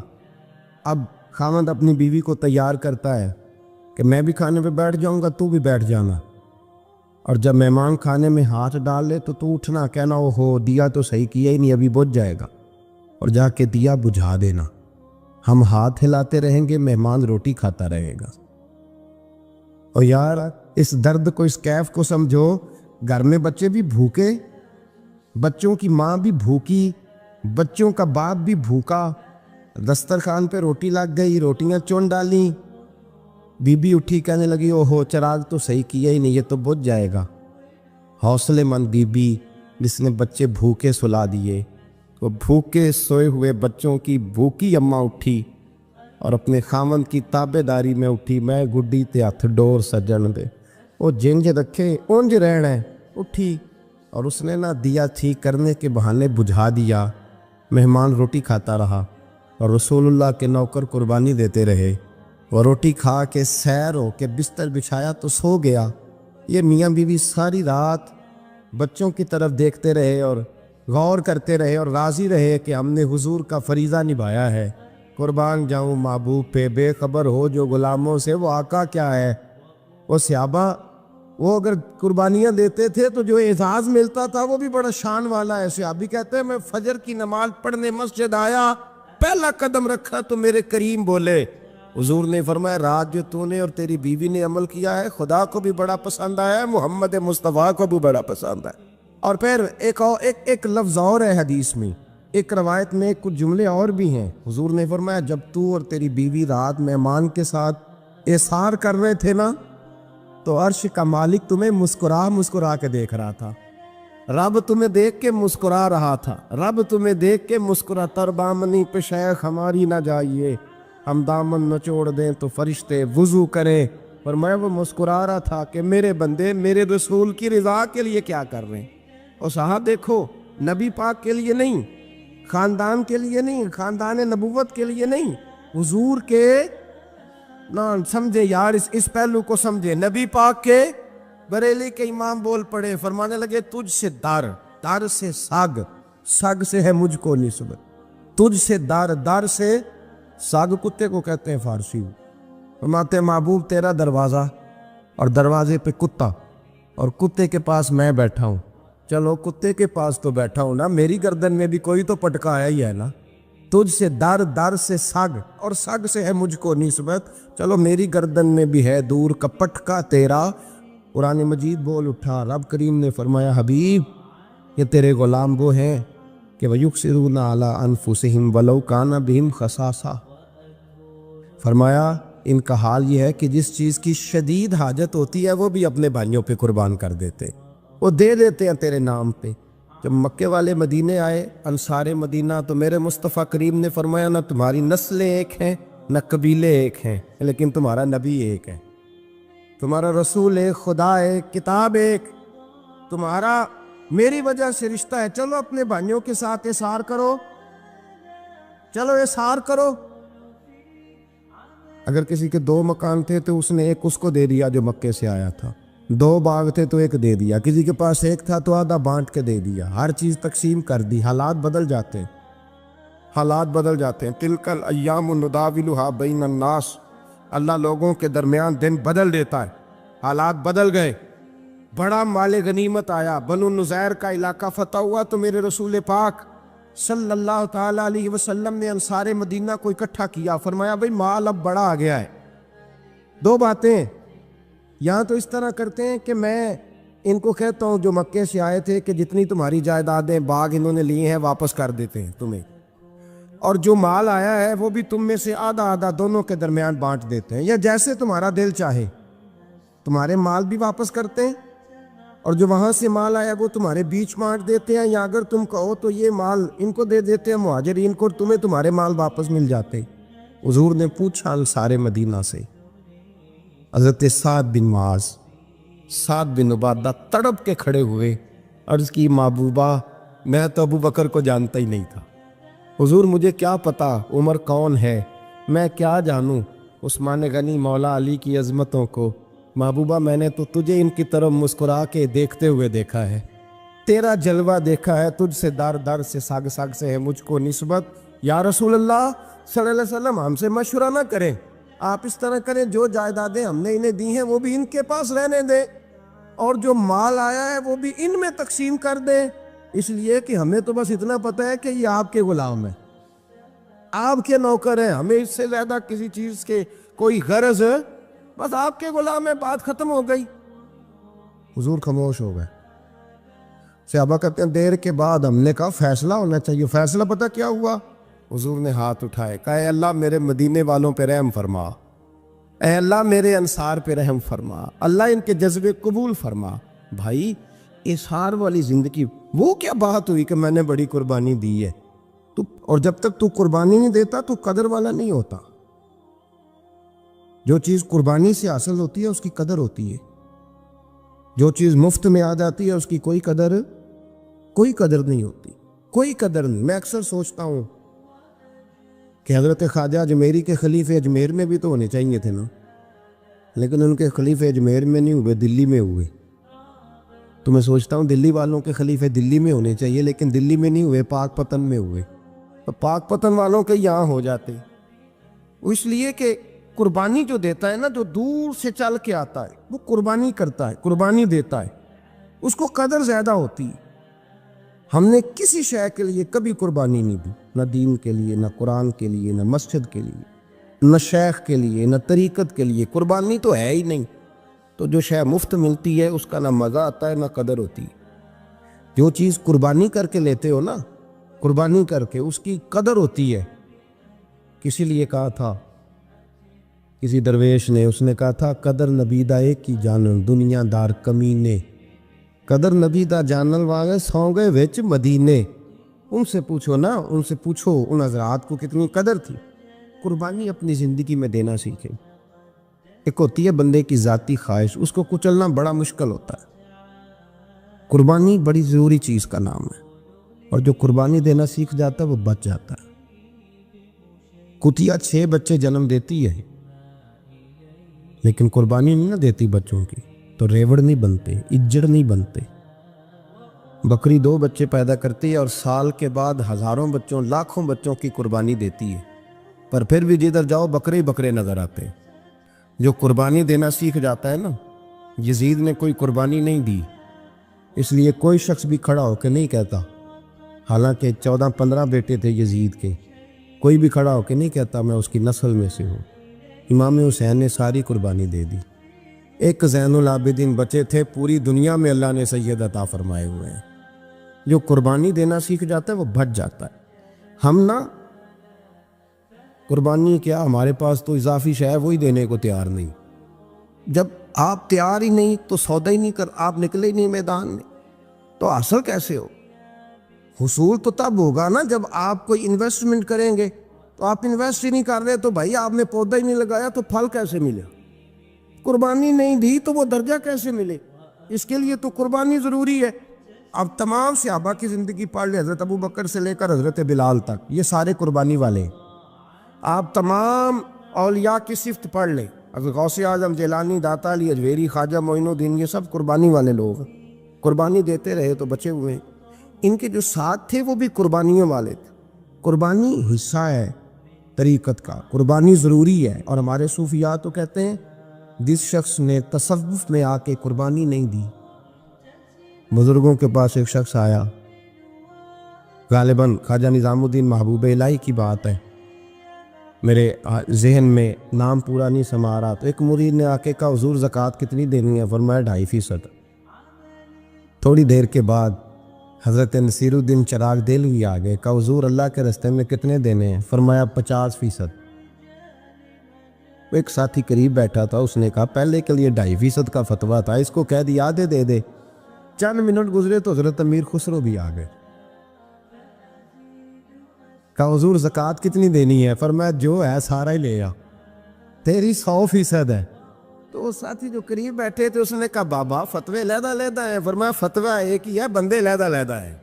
اب خاوند اپنی بیوی کو تیار کرتا ہے کہ میں بھی کھانے پہ بیٹھ جاؤں گا، تو بھی بیٹھ جانا، اور جب مہمان کھانے میں ہاتھ ڈال لے تو اٹھنا، کہنا او ہو دیا تو صحیح کیا ہی نہیں، ابھی بجھ جائے گا، اور جا کے دیا بجھا دینا۔ ہم ہاتھ ہلاتے رہیں گے، مہمان روٹی کھاتا رہے گا۔ اور یار اس درد کو، اس کیف کو سمجھو، گھر میں بچے بھی بھوکے، بچوں کی ماں بھی بھوکی، بچوں کا باپ بھی بھوکا، دسترخوان پہ روٹی لگ گئی، روٹیاں چون ڈالیں، بی بی اٹھی کہنے لگی او ہو چراغ تو صحیح کیا ہی نہیں، یہ تو بجھ جائے گا۔ حوصلے مند بی بی جس نے بچے بھوکے سلا دیے، وہ بھوکے سوئے ہوئے بچوں کی بھوکی اماں اٹھی اور اپنے خاوند کی تابع داری میں اٹھی، میں گڈی تے ہاتھ ڈور سجن دے، وہ جنج رکھے اونج رہنا ہے، اٹھی اور اس نے نہ دیا ٹھیک کرنے کے بہانے بجھا دیا۔ مہمان روٹی کھاتا رہا اور رسول اللہ کے نوکر قربانی دیتے رہے، وہ روٹی کھا کے سیر ہو کے بستر بچھایا تو سو گیا۔ یہ میاں بیوی ساری رات بچوں کی طرف دیکھتے رہے اور غور کرتے رہے اور راضی رہے کہ ہم نے حضور کا فریضہ نبھایا ہے۔ قربان جاؤں محبوب پہ، بے خبر ہو جو غلاموں سے وہ آقا کیا ہے۔ وہ صحابہ وہ اگر قربانیاں دیتے تھے تو جو اعزاز ملتا تھا وہ بھی بڑا شان والا ہے۔ صحابی کہتے ہیں میں فجر کی نماز پڑھنے مسجد آیا، پہلا قدم رکھا تو میرے کریم بولے، حضور نے فرمایا رات جو تو نے اور تیری بیوی نے عمل کیا ہے خدا کو بھی بڑا پسند آیا ہے، محمد مصطفیٰ کو بھی بڑا پسند ہے۔ اور پھر ایک لفظ اور ہے حدیث میں، ایک روایت میں کچھ جملے اور بھی ہیں۔ حضور نے فرمایا جب تو اور تیری بیوی رات مہمان کے ساتھ احسار کر رہے تھے نا، تو عرش کا مالک تمہیں مسکرا کے دیکھ رہا تھا، رب تمہیں دیکھ کے مسکرا رہا تھا، رب تمہیں دیکھ کے مسکرا، تر بامنی پہ شیخ ہماری نہ جائیے، ہم دامن نہ چھوڑ دیں تو فرشتے وضو کریں۔ اور میں وہ مسکرا رہا تھا کہ میرے بندے میرے رسول کی رضا کے لیے کیا کر رہے ہیں۔ اور صاحب دیکھو، نبی پاک کے لیے نہیں، خاندان کے لیے نہیں، خاندان نبوت کے لیے نہیں، حضور کے نہ سمجھے یار، اس پہلو کو سمجھے۔ نبی پاک کے بریلی کے امام بول پڑے، فرمانے لگے تجھ سے در سے سگ سے ہے مجھ کو نسبت، تجھ سے در سے سگ کتے کو کہتے ہیں فارسی میں۔ فرماتے ہیں محبوب تیرا دروازہ اور دروازے پہ کتا، اور کتے کے پاس میں بیٹھا ہوں، چلو کتے کے پاس تو بیٹھا ہوں نا، میری گردن میں بھی کوئی تو پٹکا آیا ہی ہے نا، تجھ سے در سے سگ اور سگ سے ہے مجھ کو نسبت، چلو میری گردن میں بھی ہے دور کا پٹکا تیرا۔ قرآن مجید بول اٹھا، رب کریم نے فرمایا حبیب یہ تیرے غلام وہ ہیں کہ وَيُقْصِرُونَ عَلَىٰ أَنفُسِهِمْ وَلَوْ كَانَ بِهِمْ خَصَاصَةٌ، فرمایا ان کا حال یہ ہے کہ جس چیز کی شدید حاجت ہوتی ہے وہ بھی اپنے بھائیوں پہ قربان کر دیتے، وہ دے دیتے ہیں تیرے نام پہ، جب مکے والے مدینے آئے انصار مدینہ تو میرے مصطفیٰ کریم نے فرمایا نہ تمہاری نسلیں ایک ہیں نہ قبیلے ایک ہیں، لیکن تمہارا نبی ایک ہے، تمہارا رسول ایک، خدا ایک، کتاب ایک، تمہارا میری وجہ سے رشتہ ہے، چلو اپنے بھائیوں کے ساتھ احسار کرو، چلو احسار کرو۔ اگر کسی کے 2 مکان تھے تو اس نے ایک اس کو دے دیا جو مکے سے آیا تھا، 2 باغ تھے تو 1 دے دیا، کسی کے پاس 1 تھا تو آدھا بانٹ کے دے دیا، ہر چیز تقسیم کر دی۔ حالات بدل جاتے ہیں، حالات بدل جاتے ہیں۔ تلک الایام نداولها بین الناس، اللہ لوگوں کے درمیان دن بدل دیتا ہے، حالات بدل گئے، بڑا مال غنیمت آیا، بنو نذیر کا علاقہ فتح ہوا تو میرے رسول پاک صلی اللہ تعالیٰ علیہ وسلم نے انصار مدینہ کو اکٹھا کیا، فرمایا بھئی مال اب بڑا آ گیا ہے۔ 2 باتیں، یہاں تو اس طرح کرتے ہیں کہ میں ان کو کہتا ہوں جو مکے سے آئے تھے کہ جتنی تمہاری جائیدادیں باغ انہوں نے لیے ہیں واپس کر دیتے ہیں تمہیں، اور جو مال آیا ہے وہ بھی تم میں سے آدھا آدھا دونوں کے درمیان بانٹ دیتے ہیں، یا جیسے تمہارا دل چاہے، تمہارے مال بھی واپس کرتے ہیں اور جو وہاں سے مال آیا وہ تمہارے بیچ بانٹ دیتے ہیں، یا اگر تم کہو تو یہ مال ان کو دے دیتے ہیں مہاجرین کو، تمہیں تمہارے مال واپس مل جاتے۔ حضور نے پوچھا انصار مدینہ سے، حضرت سعد بن معاذ، سعد بن عبادہ تڑپ کے کھڑے ہوئے، عرض کی محبوبہ میں تو ابو بکر کو جانتا ہی نہیں تھا، حضور مجھے کیا پتا عمر کون ہے، میں کیا جانوں عثمان غنی مولا علی کی عظمتوں کو، محبوبہ میں نے تو تجھے ان کی طرف مسکرا کے دیکھتے ہوئے دیکھا ہے، تیرا جلوہ دیکھا ہے، تجھ سے در در سے ساگ ساگ سے ہے مجھ کو نسبت، یا رسول اللہ صلی اللہ علیہ وسلم ہم سے مشورہ نہ کریں، آپ اس طرح کریں جو جائیدادیں ہم نے انہیں دی ہیں وہ بھی ان کے پاس رہنے دیں، اور جو مال آیا ہے وہ بھی ان میں تقسیم کر دیں، اس لیے کہ ہمیں تو بس اتنا پتہ ہے کہ یہ آپ کے غلام ہیں، آپ کے نوکر ہیں، ہمیں اس سے زیادہ کسی چیز کے کوئی غرض ہے، بس آپ کے غلام ہے، بات ختم ہو گئی۔ حضور خاموش ہو گئے۔ صحابہ کہتے ہیں دیر کے بعد ہم نے کہا فیصلہ ہونا چاہیے، فیصلہ پتہ کیا ہوا؟ حضور نے ہاتھ اٹھائے، کہا اے اللہ میرے مدینے والوں پہ رحم فرما، اے اللہ میرے انصار پہ رحم فرما، اللہ ان کے جذبے قبول فرما۔ بھائی اظہار والی زندگی، وہ کیا بات ہوئی کہ میں نے بڑی قربانی دی ہے، تو اور جب تک تو قربانی نہیں دیتا تو قدر والا نہیں ہوتا۔ جو چیز قربانی سے حاصل ہوتی ہے اس کی قدر ہوتی ہے، جو چیز مفت میں آ جاتی ہے اس کی کوئی قدر نہیں ہوتی، کوئی قدر نہیں۔ میں اکثر سوچتا ہوں کہ حضرت خواجہ اجمیری کے خلیفے اجمیر میں بھی تو ہونے چاہیے تھے نا، لیکن ان کے خلیفے اجمیر میں نہیں ہوئے، دلی میں ہوئے۔ تو میں سوچتا ہوں دلی والوں کے خلیفے دلی میں ہونے چاہیے، لیکن دلی میں نہیں ہوئے، پاک پتن میں ہوئے، تو پاک پتن والوں کے یہاں ہو جاتے۔ اس لیے کہ قربانی جو دیتا ہے نا، جو دور سے چل کے آتا ہے وہ قربانی کرتا ہے، قربانی دیتا ہے، اس کو قدر زیادہ ہوتی ہے۔ ہم نے کسی شے کے لیے کبھی قربانی نہیں دی، نہ دین کے لیے، نہ قرآن کے لیے، نہ مسجد کے لیے، نہ شیخ کے لیے، نہ طریقت کے لیے، قربانی تو ہے ہی نہیں۔ تو جو شے مفت ملتی ہے اس کا نہ مزہ آتا ہے نہ قدر ہوتی ہے۔ جو چیز قربانی کر کے لیتے ہو نا، قربانی کر کے، اس کی قدر ہوتی ہے۔ کسی لیے کہا تھا کسی درویش نے، اس نے کہا تھا قدر نبی دا ایک کی جانن دنیا دار کمینے، قدر نبی دا جانن والے سو گئے وچ مدینے۔ ان سے پوچھو نا، ان سے پوچھو ان حضرات کو کتنی قدر تھی۔ قربانی اپنی زندگی میں دینا سیکھیں۔ ایک ہوتی ہے بندے کی ذاتی خواہش، اس کو کچلنا بڑا مشکل ہوتا ہے۔ قربانی بڑی ضروری چیز کا نام ہے، اور جو قربانی دینا سیکھ جاتا ہے وہ بچ جاتا ہے۔ کتیا 6 بچے جنم دیتی ہے لیکن قربانی نہیں نہ دیتی بچوں کی، تو ریوڑ نہیں بنتے، اجڑ نہیں بنتے۔ بکری 2 بچے پیدا کرتی ہے اور سال کے بعد ہزاروں بچوں، لاکھوں بچوں کی قربانی دیتی ہے، پر پھر بھی جدھر جاؤ بکرے ہی بکرے نظر آتے ہیں۔ جو قربانی دینا سیکھ جاتا ہے نا، یزید نے کوئی قربانی نہیں دی، اس لیے کوئی شخص بھی کھڑا ہو کے نہیں کہتا، حالانکہ 14-15 بیٹے تھے یزید کے، کوئی بھی کھڑا ہو کے نہیں کہتا میں اس کی نسل میں سے ہوں۔ امام حسین نے ساری قربانی دے دی۔ ایک زین العابدین بچے تھے، پوری دنیا میں اللہ نے سید عطا فرمائے ہوئے ہیں۔ جو قربانی دینا سیکھ جاتا ہے وہ بچ جاتا ہے۔ ہم نا قربانی کیا، ہمارے پاس تو اضافی شے ہے وہی دینے کو تیار نہیں۔ جب آپ تیار ہی نہیں تو سودا ہی نہیں کر، آپ نکلے ہی نہیں میدان میں، تو حاصل کیسے ہو؟ حصول تو تب ہوگا نا جب آپ کوئی انویسٹمنٹ کریں گے. تو آپ انویسٹ ہی نہیں کر رہے تو بھائی آپ نے پودا ہی نہیں لگایا تو پھل کیسے ملے؟ قربانی نہیں دی تو وہ درجہ کیسے ملے؟ اس کے لیے تو قربانی ضروری ہے. اب تمام صحابہ کی زندگی پڑھ لیں، حضرت ابو بکر سے لے کر حضرت بلال تک، یہ سارے قربانی والے ہیں. آپ تمام اولیاء کی صفت پڑھ لیں، حضرت غوث اعظم، جیلانی، داتا علی اجویری، خواجہ معین الدین، یہ سب قربانی والے لوگ ہیں. قربانی دیتے رہے تو بچے ہوئے ہیں. ان کے جو ساتھ تھے وہ بھی قربانیوں والے تھے. قربانی حصہ ہے طریقت کا، قربانی ضروری ہے. اور ہمارے صوفیاء تو کہتے ہیں جس شخص نے تصوف میں آ کے قربانی نہیں دی. بزرگوں کے پاس ایک شخص آیا، غالباً خواجہ نظام الدین محبوب الہی کی بات ہے، میرے ذہن میں نام پورا نہیں سما رہا. تو ایک مرید نے آ کے کہا حضور زکوٰۃ کتنی دینی ہے؟ فرمایا 2.5%. تھوڑی دیر کے بعد حضرت نصیر الدین چراغ دہلوی آ گئے، کہا حضور اللہ کے راستے میں کتنے دینے ہیں؟ فرمایا 50%. ایک ساتھی قریب بیٹھا تھا، اس نے کہا پہلے کے لیے 2.5% کا فتویٰ تھا، اس کو کہہ دیا دے دے. چند منٹ گزرے تو حضرت امیر خسرو بھی آ گئے، کہا حضور زکوٰۃ کتنی دینی ہے؟ فرمایا جو ہے سارا ہی لے آ، تیری 100% ہے. تو وہ ساتھی جو قریب بیٹھے تھے اس نے کہا بابا فتوے علیحدہ علیحدہ ہیں. فرمایا فتویٰ ایک ہی ہے، بندے علیحدہ علیحدہ ہیں.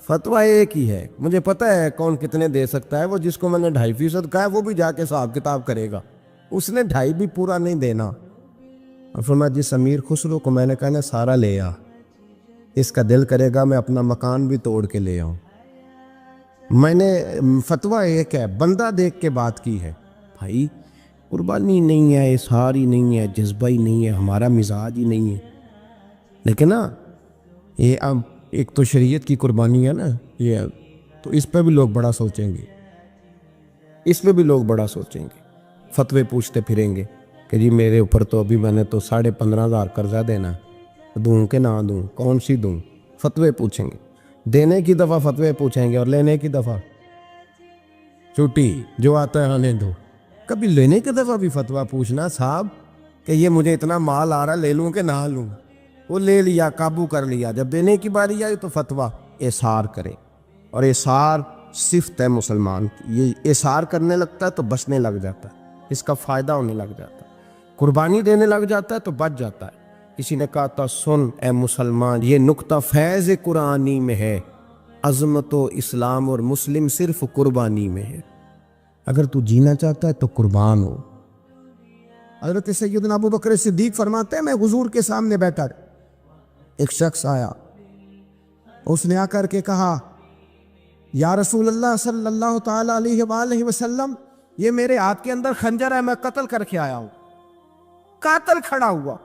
فتویٰ ایک ہی ہے، مجھے پتہ ہے کون کتنے دے سکتا ہے. وہ جس کو میں نے 2.5% کہا ہے وہ بھی جا کے حساب کتاب کرے گا، اس نے 2.5 بھی پورا نہیں دینا. اور فرمایا جس امیر خسرو کو میں نے کہا نا سارا لے آ، اس کا دل کرے گا میں اپنا مکان بھی توڑ کے لے آؤں. میں نے فتویٰ ایک ہے، بندہ دیکھ کے بات کی ہے. بھائی قربانی نہیں ہے، اظہار ہی نہیں ہے، جذبہ ہی نہیں ہے، ہمارا مزاج ہی نہیں ہے. لیکن نا یہ اب ایک تو شریعت کی قربانی ہے نا، یہ تو اس پہ بھی لوگ بڑا سوچیں گے، اس پہ بھی لوگ بڑا سوچیں گے. فتوے پوچھتے پھریں گے کہ جی میرے اوپر تو ابھی میں نے تو 15,500 قرضہ دینا، دوں کہ نہ دوں، کون سی دوں؟ فتوے پوچھیں گے. دینے کی دفعہ فتوے پوچھیں گے اور لینے کی دفعہ چھٹی، جو آتا ہے آنے دو. کبھی لینے کی دفعہ بھی فتویٰ پوچھنا صاحب کہ یہ مجھے اتنا مال آ رہا لے لوں کہ نہ لوں. وہ لے لیا، قابو کر لیا. جب دینے کی باری آئی تو فتویٰ احصار کرے. اور احصار صفت ہے مسلمان کی، یہ احصار کرنے لگتا ہے تو بچنے لگ جاتا ہے، اس کا فائدہ ہونے لگ جاتا ہے. قربانی دینے لگ جاتا ہے تو بچ جاتا ہے. کسی نے کہا تھا سن اے مسلمان، یہ نقطہ فیض قرآنی میں ہے، عظمت و اسلام اور مسلم صرف قربانی میں ہے. اگر تو جینا چاہتا ہے تو قربان ہو. حضرت سیدنا ابو بکر صدیق فرماتے ہیں میں حضور کے سامنے بیٹھا، ایک شخص آیا، اس نے آ کر کے کہا یا رسول اللہ صلی اللہ تعالی علیہ وآلہ وسلم، یہ میرے ہاتھ کے اندر خنجر ہے، میں قتل کر کے آیا ہوں. قاتل کھڑا ہوا.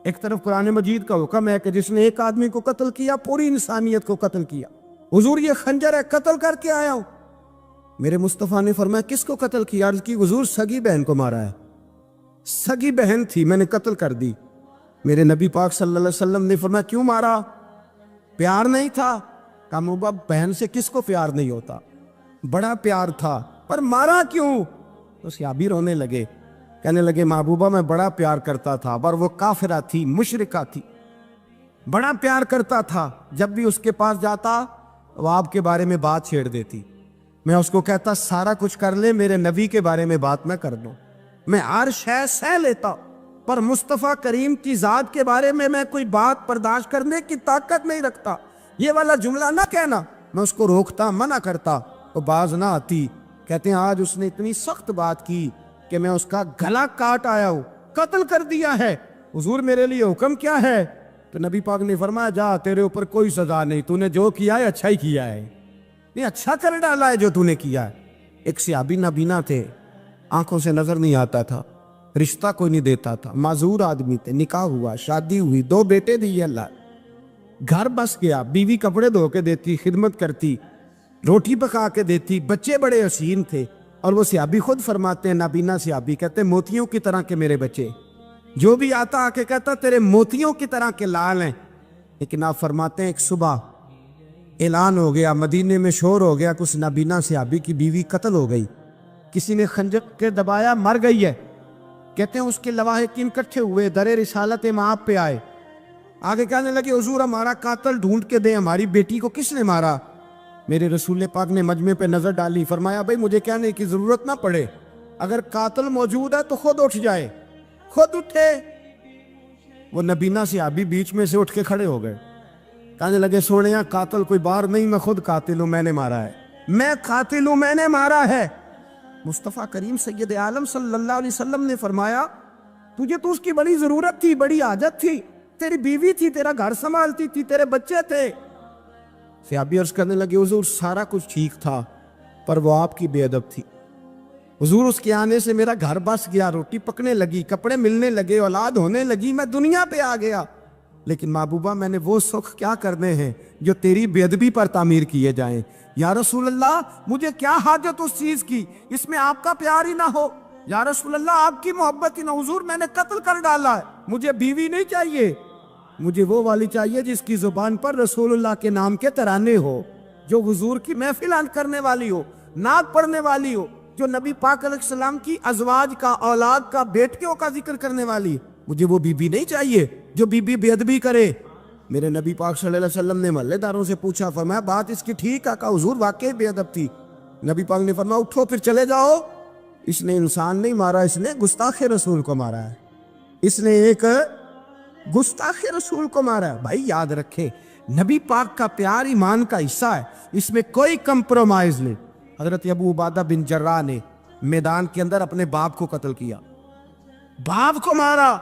ایک طرف قرآن مجید کا حکم ہے کہ جس نے ایک آدمی کو قتل کیا پوری انسانیت کو قتل کیا. حضور یہ خنجر ہے، قتل کر کے آیا ہوں. میرے مصطفیٰ نے فرمایا کس کو قتل کیا؟ عرض کی حضور سگی بہن کو مارا ہے. سگی بہن تھی، میں نے قتل کر دی. میرے نبی پاک صلی اللہ علیہ وسلم نے فرمایا کیوں مارا؟ پیار نہیں تھا؟ کہا موبا بہن سے کس کو پیار نہیں ہوتا، بڑا پیار تھا، پر مارا کیوں؟ تو صحابی رونے لگے، کہنے لگے محبوبہ میں بڑا پیار کرتا تھا، پر وہ کافرہ تھی، مشرکہ تھی، بڑا پیار کرتا تھا. جب بھی اس کے پاس جاتا وہ آپ کے بارے میں بات چھیڑ دیتی. میں اس کو کہتا سارا کچھ کر لے، میرے نبی کے بارے میں بات میں کر دوں، میں ہر شے سہ لیتا، پر مصطفیٰ کریم کی ذات کے بارے میں کوئی بات برداشت کرنے کی طاقت نہیں رکھتا. یہ والا جملہ نہ کہنا. میں اس کو روکتا، منع کرتا، وہ باز نہ آتی. کہتے ہیں آج اس نے اتنی سخت بات کی کہ میں اس کا گلا کاٹ آیا ہوں، قتل کر دیا ہے. حضور میرے لیے حکم کیا ہے؟ تو نبی پاک نے فرمایا جا، تیرے اوپر کوئی سزا نہیں، تو نے جو کیا ہے اچھا ہی کیا ہے، نہیں اچھا کر ڈالا ہے جو تو نے کیا ہے. ایک صحابی نابینا تھے، آنکھوں سے نظر نہیں آتا تھا، رشتہ کوئی نہیں دیتا تھا، معذور آدمی تھے. نکاح ہوا، شادی ہوئی، 2 بیٹے دیے اللہ، گھر بس گیا، بیوی کپڑے دھو کے دیتی، خدمت کرتی، روٹی پکا کے دیتی، بچے بڑے حسین تھے. اور وہ صحابی خود فرماتے ہیں، نابینا صحابی کہتے ہیں موتیوں کی طرح کے میرے بچے، جو بھی آتا آ کے کہتا تیرے موتیوں کی طرح کے لال ہیں. لیکن آپ فرماتے ہیں ایک صبح اعلان ہو گیا، مدینے میں شور ہو گیا، کچھ نابینا صحابی کی بیوی قتل ہو گئی، کسی نے خنجر کے دبایا، مر گئی ہے. کہتے ہیں اس کے لواحقین اکٹھے ہوئے، در رسالت امام پہ آئے، آگے کہنے لگے حضور ہمارا قاتل ڈھونڈ کے دیں، ہماری بیٹی کو کس نے مارا؟ میرے رسول پاک نے مجمع پہ نظر ڈالی، فرمایا بھائی مجھے کہنے کی ضرورت نہ پڑے، اگر قاتل موجود ہے تو خود اٹھ جائے۔ خود اٹھے، وہ نبینا صحابی بیچ میں سے اٹھ کے کھڑے ہو گئے، کہنے لگے سونیا قاتل کوئی باہر نہیں، میں خود قاتل ہوں، میں نے مارا ہے، میں قاتل ہوں، میں نے مارا ہے۔ مصطفیٰ کریم سید عالم صلی اللہ علیہ وسلم نے فرمایا تجھے تو اس کی بڑی ضرورت تھی، بڑی حاجت تھی، تیری بیوی تھی، تیرا گھر سنبھالتی تھی، تیرے بچے تھے۔ صحابی عرض کرنے لگے حضور سارا کچھ ٹھیک تھا پر وہ آپ کی بے ادب تھی حضور، اس کے آنے سے میرا گھر بس گیا، روٹی پکنے لگی، کپڑے ملنے لگے، اولاد ہونے لگی، میں دنیا پہ آ گیا، لیکن محبوبہ میں نے وہ سکھ کیا کرنے ہیں جو تیری بے ادبی پر تعمیر کیے جائیں۔ یا رسول اللہ مجھے کیا حاجت اس چیز کی، اس میں آپ کا پیار ہی نہ ہو، یا رسول اللہ آپ کی محبت ہی نہ، حضور میں نے قتل کر ڈالا ہے، مجھے بیوی نہیں چاہیے، مجھے وہ والی چاہیے جس کی زبان پر رسول اللہ کے نام کے ترانے ہو، جو حضور کی محفل کرنے والی ہو، نعت پڑھنے والی ہو، جو نبی پاک علیہ السلام کی ازواج کا، اولاد کا، بیٹیوں کا ذکر کرنے والی، مجھے وہ بیوی نہیں چاہیے جو بیوی بے ادبی کرے۔ میرے نبی پاک صلی اللہ علیہ وسلم نے محلے داروں سے پوچھا، فرمایا بات اس کی ٹھیک ہے؟ کہا حضور واقعی بے ادب تھی۔ نبی پاک نے فرمایا اٹھو پھر چلے جاؤ، اس نے انسان نہیں مارا، اس نے گستاخ رسول کو مارا ہے، اس نے ایک گستاخ رسول کو مارا ہے۔ بھائی یاد رکھے نبی پاک کا پیار ایمان کا حصہ ہے، اس میں کوئی کمپرومائز نہیں۔ حضرت ابو عبادہ بن جراح نے میدان کے اندر اپنے باپ کو قتل کیا، باپ کو مارا۔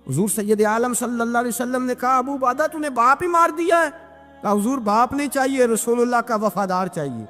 حضور سید عالم صلی اللہ علیہ وسلم نے کہا ابو عبادہ تو نے باپ ہی مار دیا ہے؟ کہا حضور باپ نہیں چاہیے، رسول اللہ کا وفادار چاہیے،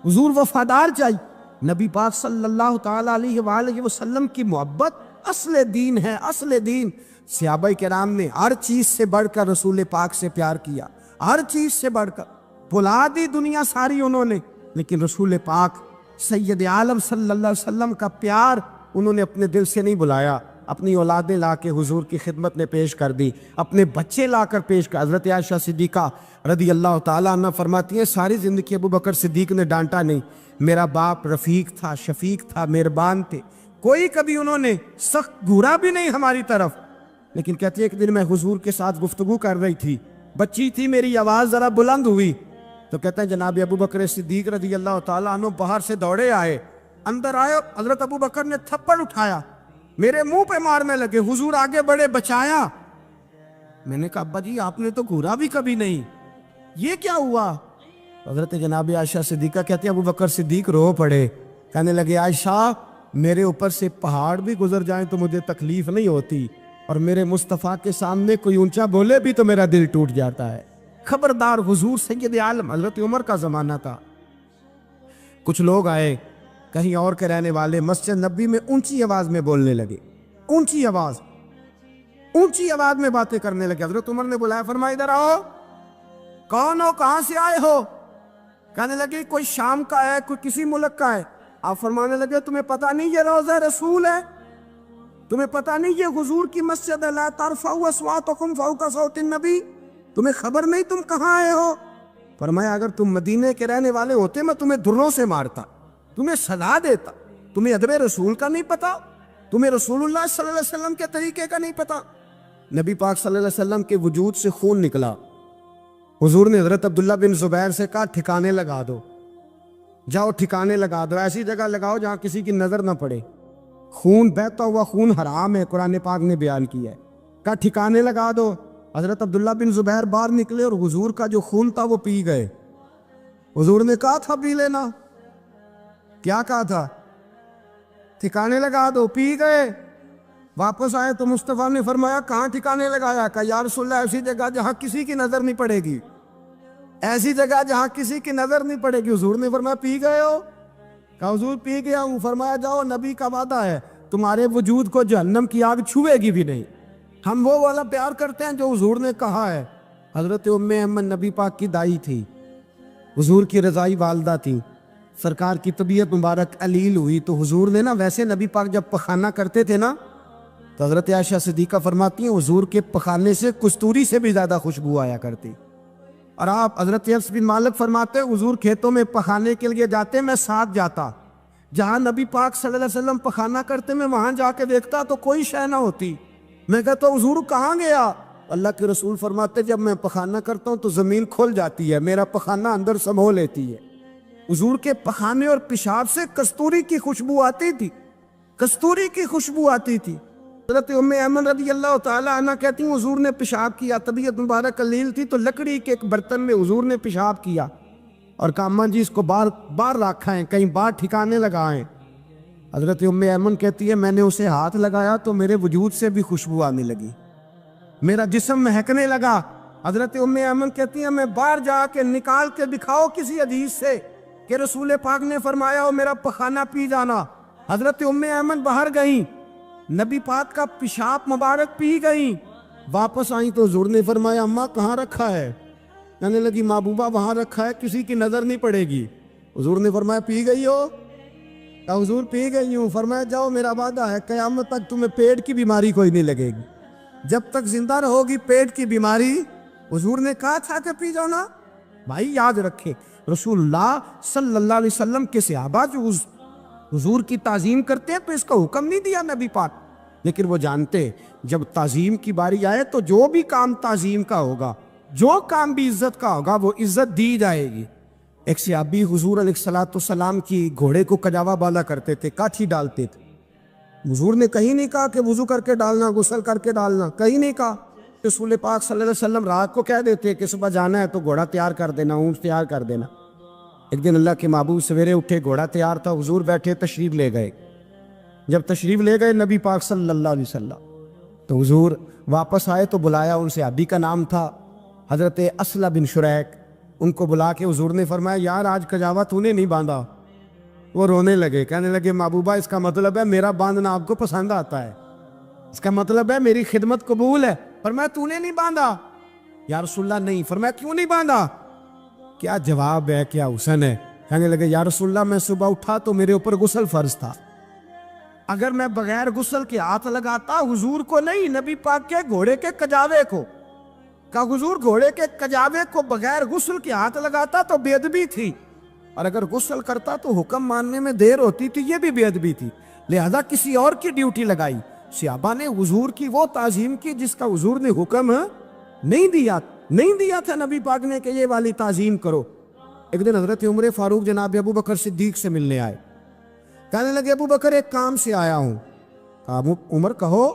حضور وفادار چاہیے۔ نبی پاک صلی اللہ تعالیٰ علیہ وآلہ وسلم کی محبت اصل دین ہے، اصل دین۔ صحابہ کرام نے ہر چیز سے بڑھ کر رسول پاک سے پیار کیا، ہر چیز سے بڑھ کر، بھلا دی دنیا ساری انہوں نے، لیکن رسول پاک سید عالم صلی اللہ علیہ وسلم کا پیار انہوں نے اپنے دل سے نہیں بلایا، اپنی اولادیں لا کے حضور کی خدمت میں پیش کر دی، اپنے بچے لا کر پیش کر۔ حضرت عائشہ صدیقہ رضی اللہ تعالیٰ عنہ فرماتی ہیں ساری زندگی ابو بکر صدیق نے ڈانٹا نہیں، میرا باپ رفیق تھا، شفیق تھا، مہربان تھے، کوئی کبھی انہوں نے سخت گھورا بھی نہیں ہماری طرف۔ لیکن کہتی ہے ایک دن میں حضور کے ساتھ گفتگو کر رہی تھی، بچی تھی، میری آواز ذرا بلند ہوئی تو کہتے ہیں جناب ابو بکر صدیق رضی اللہ تعالیٰ عنہ باہر سے دوڑے آئے، اندر آئے، حضرت ابو بکر نے تھپڑ اٹھایا، میرے منہ پہ مارنے لگے، حضور آگے بڑھے، بچایا۔ میں نے کہا ابا جی آپ نے تو گھورا بھی کبھی نہیں، یہ کیا ہوا؟ حضرت جناب عائشہ صدیقہ کہتے ہیں ابو بکر صدیق رو پڑے، کہنے لگے عائشہ میرے اوپر سے پہاڑ بھی گزر جائیں تو مجھے تکلیف نہیں ہوتی، اور میرے مصطفیٰ کے سامنے کوئی اونچا بولے بھی تو میرا دل ٹوٹ جاتا ہے۔ خبردار، حضور سید عالم، حضرت عمر کا زمانہ تھا، کچھ لوگ آئے کہیں اور کے رہنے والے، مسجد نبی میں اونچی آواز میں بولنے لگے، اونچی آواز میں باتیں کرنے لگے۔ حضرت عمر نے بلایا، فرمایا ادھر آؤ، کون ہو، کہاں سے آئے ہو؟ کہنے لگے کوئی شام کا ہے، کوئی کسی ملک کا ہے۔ آپ فرمانے لگے تمہیں پتہ نہیں یہ روضہ رسول ہے؟ تمہیں پتہ نہیں یہ حضور کی مسجد ہے؟ لا ترفعوا اصواتکم فوق صوت النبی، تمہیں خبر نہیں تم کہاں آئے ہو؟ فرمایا اگر تم مدینے کے رہنے والے ہوتے میں تمہیں دروں سے مارتا، تمہیں سزا دیتا، تمہیں ادب رسول کا نہیں پتا، تمہیں رسول اللہ صلی اللہ علیہ وسلم کے طریقے کا نہیں پتا۔ نبی پاک صلی اللہ علیہ وسلم کے وجود سے خون نکلا، حضور نے حضرت عبداللہ بن زبیر سے کہا ٹھکانے لگا دو، جاؤ ٹھکانے لگا دو، ایسی جگہ لگاؤ جہاں کسی کی نظر نہ پڑے، خون بہتا ہوا خون حرام ہے، قرآن پاک نے بیان کیا ہے، کہا ٹھکانے لگا دو۔ حضرت عبداللہ بن زبیر باہر نکلے اور حضور کا جو خون تھا وہ پی گئے۔ حضور نے کہا تھا پی لینا، کیا کہا تھا؟ ٹھکانے لگا دو، پی گئے۔ واپس آئے تو مصطفیٰ نے فرمایا کہاں ٹھکانے لگایا؟ کہا یا رسول اللہ ایسی جگہ جہاں کسی کی نظر نہیں پڑے گی، ایسی جگہ جہاں کسی کی نظر نہیں پڑے گی۔ حضور نے فرمایا پی گئے ہو؟ کہا حضور پی گیا ہوں۔ فرمایا جاؤ، نبی کا وعدہ ہے تمہارے وجود کو جہنم کی آگ چھوئے گی بھی نہیں۔ ہم وہ والا پیار کرتے ہیں جو حضور نے کہا ہے۔ حضرت ام ایمن نبی پاک کی دائی تھی، حضور کی رضائی والدہ تھی، سرکار کی طبیعت مبارک علیل ہوئی تو حضور نے ویسے نبی پاک جب پخانہ کرتے تھے تو حضرت عائشہ صدیقہ فرماتی ہیں حضور کے پخانے سے کستوری سے بھی زیادہ خوشبو آیا کرتی۔ اور آپ حضرت انس بن مالک فرماتے ہیں حضور کھیتوں میں پخانے کے لیے جاتے میں ساتھ جاتا، جہاں نبی پاک صلی اللہ علیہ وسلم پخانہ کرتے میں وہاں جا کے دیکھتا تو کوئی شے نہ ہوتی، میں کہتا حضور کہاں گیا؟ اللہ کے رسول فرماتے جب میں پخانہ کرتا ہوں تو زمین کھل جاتی ہے، میرا پخانہ اندر سمو لیتی ہے۔ حضور کے پخانے اور پیشاب سے کستوری کی خوشبو آتی تھی، کستوری کی خوشبو آتی تھی۔ حضرت ام ایمن رضی اللہ تعالیٰ عنہ کہتی ہیں حضور نے پیشاب کیا، طبیعت مبارک قلیل تھی تو لکڑی کے ایک برتن میں حضور نے پیشاب کیا اور کہا اماں جی اس کو باہر رکھا ہے، کہیں باہر ٹھکانے لگائیں۔ حضرت ام ایمن کہتی ہے میں نے اسے ہاتھ لگایا تو میرے وجود سے بھی خوشبو آنے لگی، میرا جسم مہکنے لگا۔ حضرت ام ایمن کہتی ہے میں باہر جا کے نکال کے دکھاؤ کسی حدیث سے کہ رسول پاک نے فرمایا ہو میرا پخانہ پی جانا۔ حضرت ام ایمن باہر گئیں، نبی پاک کا پیشاب مبارک پی گئیں، واپس آئیں تو حضور نے فرمایا اماں کہاں رکھا ہے؟ کہنے لگی محبوبہ وہاں رکھا ہے، کسی کی نظر نہیں پڑے گی۔ حضور نے فرمایا پی گئی ہو؟ کہا حضور پی گئی ہوں۔ فرمایا جاؤ میرا وعدہ ہے قیامت تک تمہیں پیٹ کی بیماری کوئی نہیں لگے گی، جب تک زندہ رہو گی پیٹ کی بیماری۔ حضور نے کہا تھا کہ پی جاؤ نا۔ بھائی یاد رکھے رسول اللہ صلی اللہ علیہ وسلم کے صحابہ جو حضور کی تعظیم کرتے ہیں تو اس کا حکم نہیں دیا نبی پاک، لیکن وہ جانتے جب تعظیم کی باری آئے تو جو بھی کام تعظیم کا ہوگا، جو کام بھی عزت کا ہوگا وہ عزت دی جائے گی۔ ایک صحابی حضور علیہ السلام کی گھوڑے کو کجاوا بالا کرتے تھے، کاٹھی ڈالتے تھے۔ حضور نے کہیں نہیں کہا کہ وضو کر کے ڈالنا، غسل کر کے ڈالنا، کہیں نہیں کہا۔ رسول پاک صلی اللہ علیہ وسلم رات کو کہہ دیتے کہ صبح جانا ہے تو گھوڑا تیار کر دینا، اونٹ تیار کر دینا۔ ایک دن اللہ کے محبوب سویرے اٹھے، گھوڑا تیار تھا، حضور بیٹھے تشریف لے گئے۔ جب تشریف لے گئے نبی پاک صلی اللہ علیہ وسلم تو حضور واپس آئے تو بلایا، ان سے ابھی کا نام تھا حضرت اسلح بن شریک، ان کو بلا کے حضور نے فرمایا یار آج کجاوا تو نے نہیں باندھا۔ وہ رونے لگے، کہنے لگے محبوبہ اس کا مطلب ہے میرا باندھنا آپ کو پسند آتا ہے، اس کا مطلب ہے میری خدمت قبول ہے۔ فرمایا تو نے نہیں باندھا؟ یا رسول اللہ نہیں۔ فرمایا کیوں نہیں باندھا؟ کیا جواب ہے، کیا حسن ہے۔ کہنے لگے یا رسول اللہ میں صبح اٹھا تو میرے اوپر غسل فرض تھا، اگر میں بغیر غسل کے ہاتھ لگاتا حضور کو نہیں نبی پاک کے گھوڑے کے کجاوے کو، کہا حضور گھوڑے کے کجاوے کو بغیر غسل کے ہاتھ لگاتا تو بے ادبی تھی، اور اگر غسل کرتا تو حکم ماننے میں دیر ہوتی تھی، یہ بھی بے ادبی تھی، لہذا کسی اور کی ڈیوٹی لگائی۔ صحابہ نے حضور کی وہ تعظیم کی جس کا حضور نے حکم نہیں دیا تھا نبی پاک نے کہ یہ والی تعظیم کرو۔ ایک دن حضرت عمر فاروق جناب ابو بکر صدیق سے ملنے آئے، کہنے لگے ابو بکر ایک کام سے آیا ہوں۔ کہا عمر کہو۔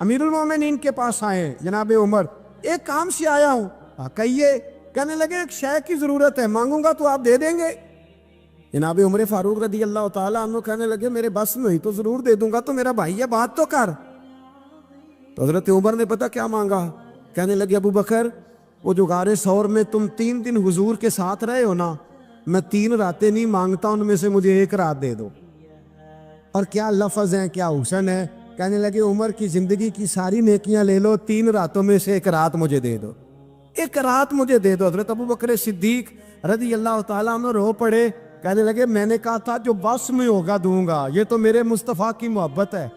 امیر المومنین کے پاس آئے جناب عمر، ایک کام سے آیا ہوں۔ کہیے۔ کہنے لگے ایک شے کی ضرورت ہے، مانگوں گا تو آپ دے دیں گے؟ جناب عمر فاروق رضی اللہ تعالیٰ عنہ کہنے لگے میرے بس میں ہی تو ضرور دے دوں گا، تو میرا بھائی ہے بات تو کر۔ تو حضرت عمر نے پتہ کیا مانگا؟ کہنے لگے ابو بکر وہ جو غار ثور میں تم 3 دن حضور کے ساتھ رہے ہو نا، میں 3 راتیں نہیں مانگتا، ان میں سے مجھے 1 رات دے دو۔ اور کیا لفظ ہیں، کیا حسن ہے۔ کہنے لگے عمر کی زندگی کی ساری نیکیاں لے لو، 3 راتوں میں سے 1 رات مجھے دے دو، 1 رات مجھے دے دو۔ حضرت ابو بکر صدیق رضی اللہ تعالیٰ عنہ رو پڑے، کہنے لگے میں نے کہا تھا جو بس میں ہوگا دوں گا، یہ تو میرے مصطفیٰ کی محبت ہے،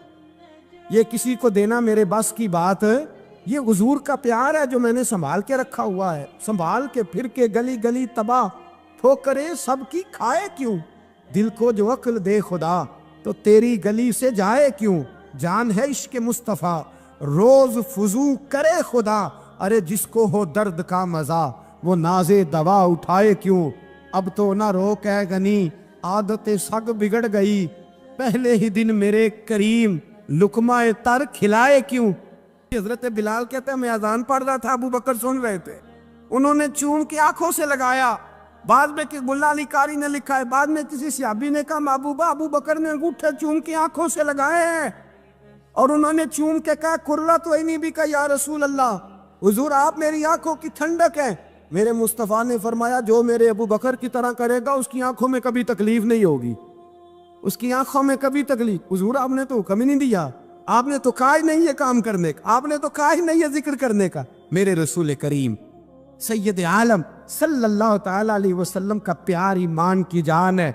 یہ کسی کو دینا میرے بس کی بات ہے، یہ حضور کا پیار ہے جو میں نے سنبھال کے رکھا ہوا ہے، سنبھال کے پھر کے گلی گلی تباہ ٹھوکرے سب کی کھائے کیوں، دل کو جو عقل دے خدا تو تیری گلی سے جائے کیوں، جان ہے عشق مصطفیٰ روز فضو کرے خدا، ارے جس کو ہو درد کا مزہ وہ ناز دوا اٹھائے کیوں، اب تو نہ روک ہے غنی عادت سگ بگڑ گئی، پہلے ہی دن میرے کریم لقمہ تر کھلائے کیوں۔ حضرت بلال کہتے ہیں میں اذان پڑھ رہا تھا، ابو بکر سن رہے تھے، انہوں نے چوم کے آنکھوں سے لگایا، بعد میں کہ گلہ علی قاری نے لکھا ہے، بعد میں کسی صحابی نے کہا محبوبہ ابو بکر نے انگوٹھے چوم کے آنکھوں سے لگائے ہیں، اور انہوں نے چوم کے کہا قرۃ عینی بھی کہا یا رسول اللہ، حضور آپ میری آنکھوں کی ٹھنڈک ہیں۔ میرے مصطفیٰ نے فرمایا جو میرے ابو بکر کی طرح کرے گا اس کی آنکھوں میں کبھی تکلیف نہیں ہوگی، اس کی آنکھوں میں کبھی تکلیف۔ حضور آپ نے تو حکم ہی نہیں دیا، آپ نے تو کہا ہی نہیں یہ کام کرنے کا، آپ نے تو کہا ہی نہیں یہ ذکر کرنے کا۔ میرے رسول کریم سید عالم صلی اللہ تعالی علیہ وسلم کا پیار ایمان کی جان ہے۔